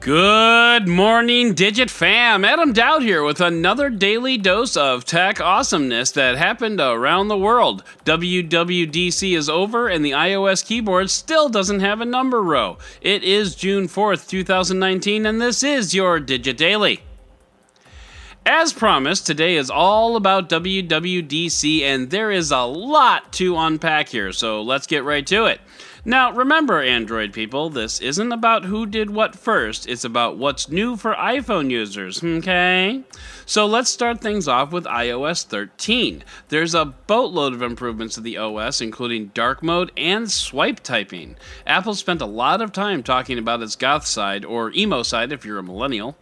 Good morning, Digit fam. Adam Dowd here with another daily dose of tech awesomeness that happened around the world. WWDC is over and the iOS keyboard still doesn't have a number row. It is June 4th, 2019, and this is your Digit Daily. As promised, today is all about WWDC, and there is a lot to unpack here, so let's get right to it. Now, remember, Android people, this isn't about who did what first, it's about what's new for iPhone users, okay? So let's start things off with iOS 13. There's a boatload of improvements to the OS, including dark mode and swipe typing. Apple spent a lot of time talking about its goth side, or emo side if you're a millennial.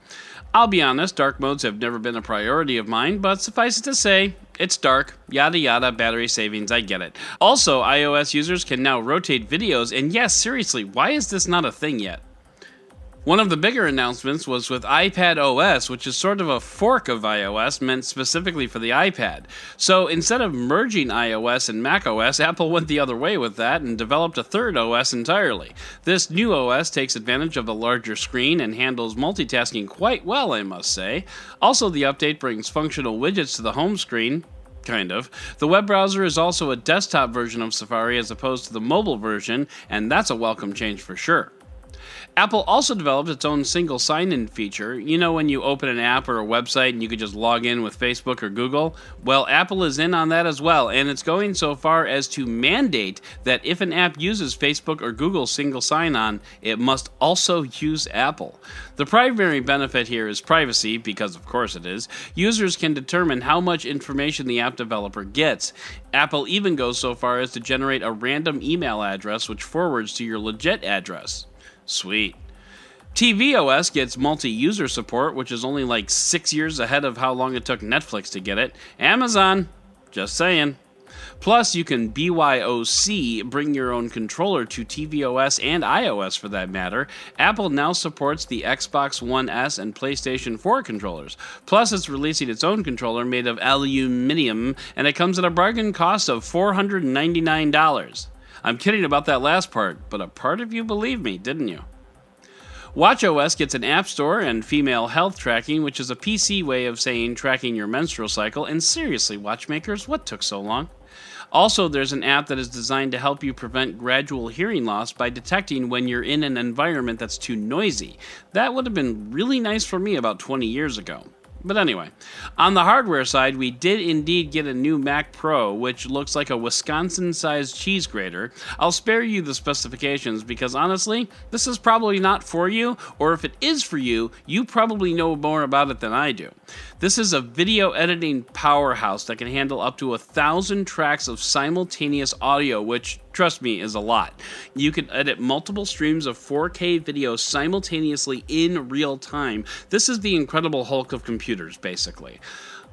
I'll be honest, dark modes have never been a priority of mine, but suffice it to say, it's dark, yada yada, battery savings, I get it. Also, iOS users can now rotate videos, and yes, seriously, why is this not a thing yet? One of the bigger announcements was with iPad OS, which is sort of a fork of iOS meant specifically for the iPad. So instead of merging iOS and macOS, Apple went the other way with that and developed a third OS entirely. This new OS takes advantage of a larger screen and handles multitasking quite well, I must say. Also, the update brings functional widgets to the home screen. Kind of. The web browser is also a desktop version of Safari as opposed to the mobile version, and that's a welcome change for sure. Apple also developed its own single sign-in feature. You know when you open an app or a website and you could just log in with Facebook or Google? Well, Apple is in on that as well, and it's going so far as to mandate that if an app uses Facebook or Google single sign-on, it must also use Apple. The primary benefit here is privacy, because of course it is. Users can determine how much information the app developer gets. Apple even goes so far as to generate a random email address which forwards to your legit address. Sweet. tvOS gets multi-user support, which is only like 6 years ahead of how long it took Netflix to get it. Amazon, just saying. Plus, you can BYOC, bring your own controller to tvOS and iOS for that matter. Apple now supports the Xbox One S and PlayStation 4 controllers. Plus, it's releasing its own controller made of aluminum, and it comes at a bargain cost of $499. I'm kidding about that last part, but a part of you believed me, didn't you? watchOS gets an app store and female health tracking, which is a PC way of saying tracking your menstrual cycle, and seriously, watchmakers, what took so long? Also, there's an app that is designed to help you prevent gradual hearing loss by detecting when you're in an environment that's too noisy. That would have been really nice for me about 20 years ago. But anyway, on the hardware side, we did indeed get a new Mac Pro, which looks like a Wisconsin-sized cheese grater. I'll spare you the specifications because honestly, this is probably not for you, or if it is for you, you probably know more about it than I do. This is a video editing powerhouse that can handle up to 1,000 tracks of simultaneous audio, which, trust me, is a lot. You can edit multiple streams of 4K video simultaneously in real time. This is the Incredible Hulk of computers, basically.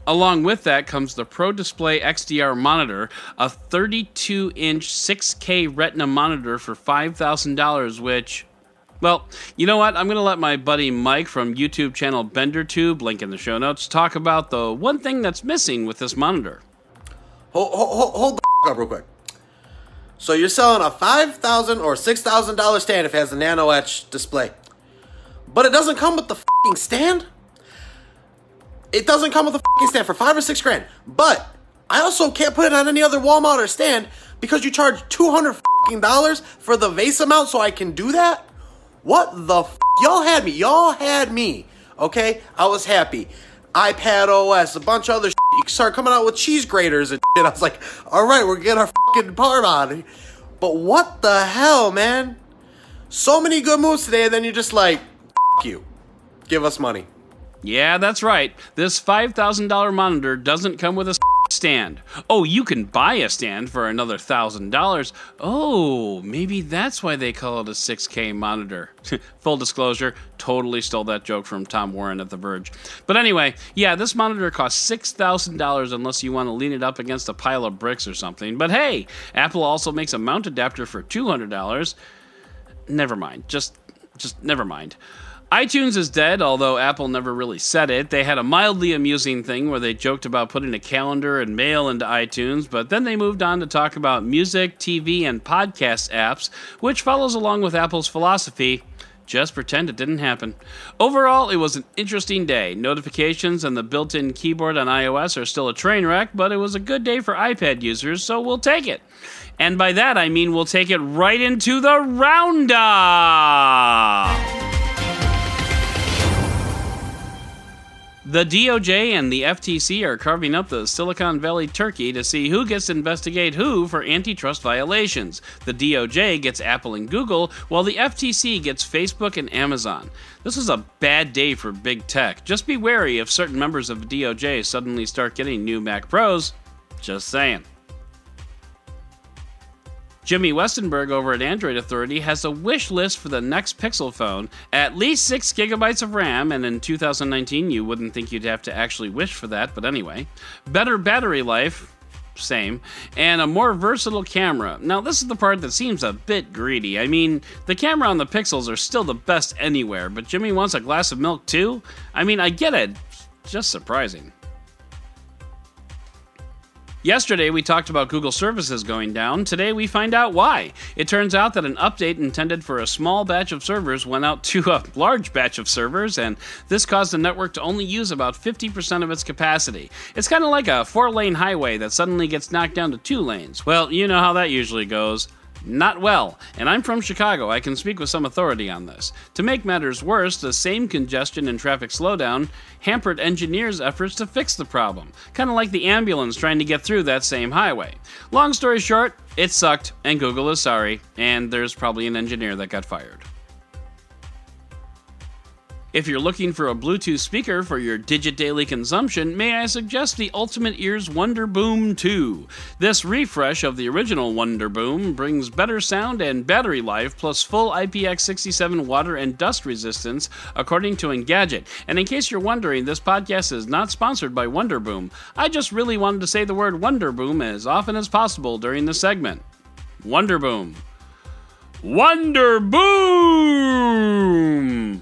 Along with that comes the Pro Display XDR monitor, a 32-inch 6K Retina monitor for $5,000, which... well, you know what? I'm going to let my buddy Mike from YouTube channel BenderTube, link in the show notes, talk about the one thing that's missing with this monitor. Hold the up real quick. So you're selling a $5,000 or $6,000 stand if it has a nano etch display. But it doesn't come with the fucking stand? It doesn't come with a fucking stand for $5 or $6 grand. But I also can't put it on any other wall mount or stand because you charge $200 fucking dollars for the VESA mount so I can do that? What the f***? Y'all had me, okay? I was happy. iPad OS, a bunch of other shit. You start coming out with cheese graters and shit. I was like, all right, we're getting our fucking part on. But what the hell, man? So many good moves today, and then you're just like, f*** you. Give us money. Yeah, that's right. This $5,000 monitor doesn't come with a stand. Oh, you can buy a stand for another $1,000. Oh, maybe that's why they call it a 6K monitor. Full disclosure, totally stole that joke from Tom Warren at The Verge. But anyway, yeah, this monitor costs $6,000 unless you want to lean it up against a pile of bricks or something. But hey, Apple also makes a mount adapter for $200. Never mind. Just never mind. iTunes is dead, although Apple never really said it. They had a mildly amusing thing where they joked about putting a calendar and mail into iTunes, but then they moved on to talk about music, TV, and podcast apps, which follows along with Apple's philosophy, Just pretend it didn't happen. Overall, it was an interesting day. Notifications and the built-in keyboard on iOS are still a train wreck, but it was a good day for iPad users, so we'll take it. And by that, I mean we'll take it right into the roundup! The DOJ and the FTC are carving up the Silicon Valley turkey to see who gets to investigate who for antitrust violations. The DOJ gets Apple and Google, while the FTC gets Facebook and Amazon. This is a bad day for big tech. Just be wary if certain members of the DOJ suddenly start getting new Mac Pros. Just saying. Jimmy Westenberg over at Android Authority has a wish list for the next Pixel phone, at least 6 gigabytes of RAM, and in 2019 you wouldn't think you'd have to actually wish for that, but anyway. Better battery life, same, and a more versatile camera. Now this is the part that seems a bit greedy. I mean, the camera on the Pixels are still the best anywhere, but Jimmy wants a glass of milk too? I mean, I get it, just surprising. Yesterday, we talked about Google services going down. Today, we find out why. It turns out that an update intended for a small batch of servers went out to a large batch of servers, and this caused the network to only use about 50% of its capacity. It's kind of like a 4-lane highway that suddenly gets knocked down to 2 lanes. Well, you know how that usually goes. Not well, and I'm from Chicago. I can speak with some authority on this. To make matters worse, the same congestion and traffic slowdown hampered engineers' efforts to fix the problem, kind of like the ambulance trying to get through that same highway. Long story short, it sucked, and Google is sorry, and there's probably an engineer that got fired. If you're looking for a Bluetooth speaker for your Digit Daily consumption, may I suggest the Ultimate Ears Wonderboom 2. This refresh of the original Wonderboom brings better sound and battery life, plus full IPX67 water and dust resistance, according to Engadget. And in case you're wondering, this podcast is not sponsored by Wonderboom. I just really wanted to say the word Wonderboom as often as possible during the segment. Wonderboom. Wonderboom!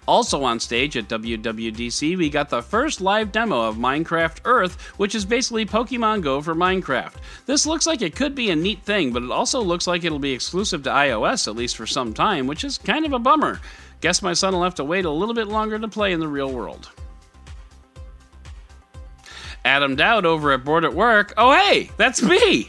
Also on stage at WWDC, we got the first live demo of Minecraft Earth, which is basically Pokemon Go for Minecraft. This looks like it could be a neat thing, but it also looks like it'll be exclusive to iOS, at least for some time, which is kind of a bummer. Guess my son will have to wait a little bit longer to play in the real world. Adam Dowd over at Board at Work. Oh, hey, that's me.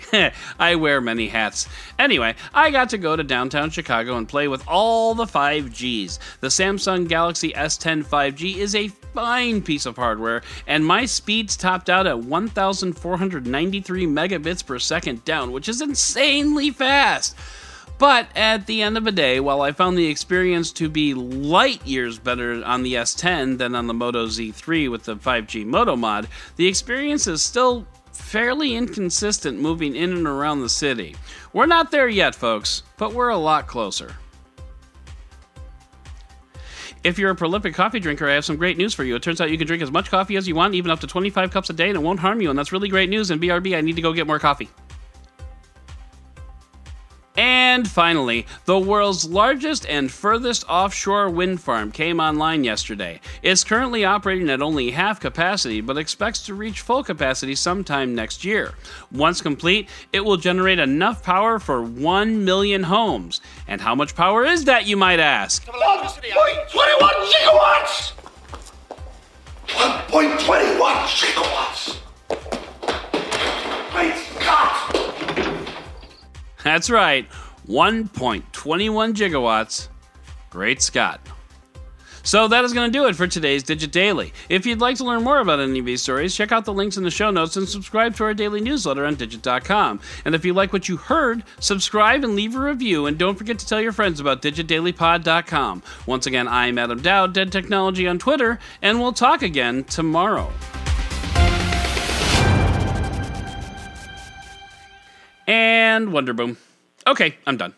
I wear many hats. Anyway, I got to go to downtown Chicago and play with all the 5Gs. The Samsung Galaxy S10 5G is a fine piece of hardware, and my speeds topped out at 1,493 megabits per second down, which is insanely fast. But at the end of the day, while I found the experience to be light years better on the S10 than on the Moto Z3 with the 5G Moto mod, the experience is still fairly inconsistent moving in and around the city. We're not there yet, folks, but we're a lot closer. If you're a prolific coffee drinker, I have some great news for you. It turns out you can drink as much coffee as you want, even up to 25 cups a day, and it won't harm you, and that's really great news. And BRB, I need to go get more coffee. And finally, the world's largest and furthest offshore wind farm came online yesterday. It's currently operating at only half capacity, but expects to reach full capacity sometime next year. Once complete, it will generate enough power for 1 million homes. And how much power is that, you might ask? 1.21 gigawatts! 1.21 gigawatts! Great Scott! That's right, 1.21 gigawatts. Great Scott. So that is going to do it for today's Digit Daily. If you'd like to learn more about any of these stories, check out the links in the show notes and subscribe to our daily newsletter on Digit.com. And if you like what you heard, subscribe and leave a review, and don't forget to tell your friends about DigitDailyPod.com. Once again, I'm Adam Dowd, Dead Technology on Twitter, and we'll talk again tomorrow. And Wonderboom. Okay, I'm done.